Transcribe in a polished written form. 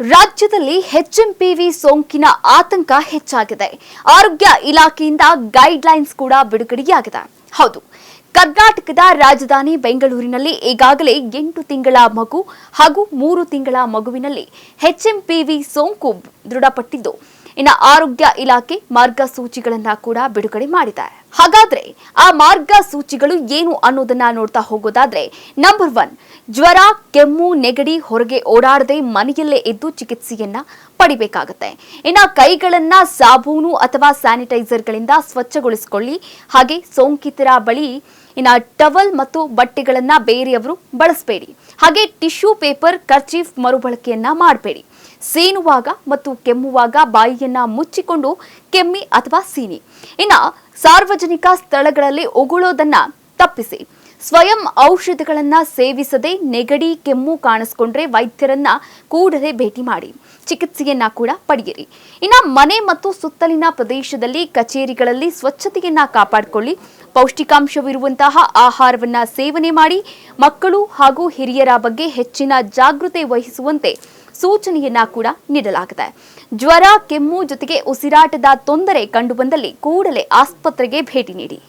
ರಾಜ್ಯದಲ್ಲಿ ಎಚ್ಎಂಪಿವಿ ಸೋಂಕಿನ ಆತಂಕ ಹೆಚ್ಚಾಗಿದೆ. ಆರೋಗ್ಯ ಇಲಾಖೆಯಿಂದ ಗೈಡ್ಲೈನ್ಸ್ ಕೂಡ ಬಿಡುಗಡೆಯಾಗಿದೆ. ಹೌದು, ಕರ್ನಾಟಕದ ರಾಜಧಾನಿ ಬೆಂಗಳೂರಿನಲ್ಲಿ ಈಗಾಗಲೇ 8 ತಿಂಗಳ ಮಗು ಹಾಗೂ 3 ತಿಂಗಳ ಮಗುವಿನಲ್ಲಿ ಎಚ್ಎಂಪಿವಿ ಸೋಂಕು ದೃಢಪಟ್ಟಿದ್ದು, ಇನ್ನು ಆರೋಗ್ಯ ಇಲಾಖೆ ಮಾರ್ಗಸೂಚಿಗಳನ್ನ ಕೂಡ ಬಿಡುಗಡೆ ಮಾಡಿದೆ. ಹಾಗಾದ್ರೆ ಆ ಮಾರ್ಗಸೂಚಿಗಳು ಏನು ಅನ್ನೋದನ್ನ ನೋಡ್ತಾ ಹೋಗೋದಾದ್ರೆ, ನಂಬರ್ 1, ಜ್ವರ, ಕೆಮ್ಮು, ನೆಗಡಿ, ಹೊರಗೆ ಓಡಾಡದೆ ಮನೆಯಲ್ಲೇ ಇದ್ದು ಚಿಕಿತ್ಸೆಯನ್ನ ಪಡಿಬೇಕಾಗುತ್ತೆ. ಇನ್ನು ಕೈಗಳನ್ನ ಸಾಬೂನು ಅಥವಾ ಸ್ಯಾನಿಟೈಸರ್ಗಳಿಂದ ಸ್ವಚ್ಛಗೊಳಿಸಿಕೊಳ್ಳಿ. ಹಾಗೆ ಸೋಂಕಿತರ ಬಳಿ ಟವಲ್ ಮತ್ತು ಬಟ್ಟೆಗಳನ್ನ ಬೇರೆಯವರು ಬಳಸಬೇಡಿ. ಹಾಗೆ ಟಿಶ್ಯೂ ಪೇಪರ್, ಕರ್ಚೀಫ್ ಮರುಬಳಕೆಯನ್ನ ಮಾಡಬೇಡಿ. ಸೀನುವಾಗ ಮತ್ತು ಕೆಮ್ಮುವಾಗ ಬಾಯಿಯನ್ನ ಮುಚ್ಚಿಕೊಂಡು ಕೆಮ್ಮಿ ಅಥವಾ ಸೀನಿ. ಸಾರ್ವಜನಿಕ ಸ್ಥಳಗಳಲ್ಲಿ ಉಗುಳೋದನ್ನ ತಪ್ಪಿಸಿ. ಸ್ವಯಂ ಔಷಧಿಗಳನ್ನ ಸೇವಿಸದೆ ನೆಗಡಿ, ಕೆಮ್ಮು ಕಾಣಿಸಿಕೊಂಡ್ರೆ ವೈದ್ಯರನ್ನ ಕೂಡಲೇ ಭೇಟಿ ಮಾಡಿ ಚಿಕಿತ್ಸೆಯನ್ನ ಕೂಡ ಪಡೆಯಿರಿ. ಮನೆ ಮತ್ತು ಸುತ್ತಲಿನ ಪ್ರದೇಶದಲ್ಲಿ, ಕಚೇರಿಗಳಲ್ಲಿ ಸ್ವಚ್ಛತೆಯನ್ನ ಕಾಪಾಡಿಕೊಳ್ಳಿ. ಪೌಷ್ಟಿಕಾಂಶವಿರುವಂತಹ ಆಹಾರವನ್ನ ಸೇವನೆ ಮಾಡಿ. ಮಕ್ಕಳು ಹಾಗೂ ಹಿರಿಯರ ಬಗ್ಗೆ ಹೆಚ್ಚಿನ ಜಾಗೃತಿ ವಹಿಸುವಂತೆ ಸೂಚನೆಯನ್ನ ಕೂಡ ನೀಡಲಾಗಿದೆ. ಜ್ವರ, ಕೆಮ್ಮು ಜೊತೆಗೆ ಉಸಿರಾಟದ ತೊಂದರೆ ಕಂಡುಬಂದಲ್ಲಿ ಕೂಡಲೇ ಆಸ್ಪತ್ರೆಗೆ ಭೇಟಿ ನೀಡಿ.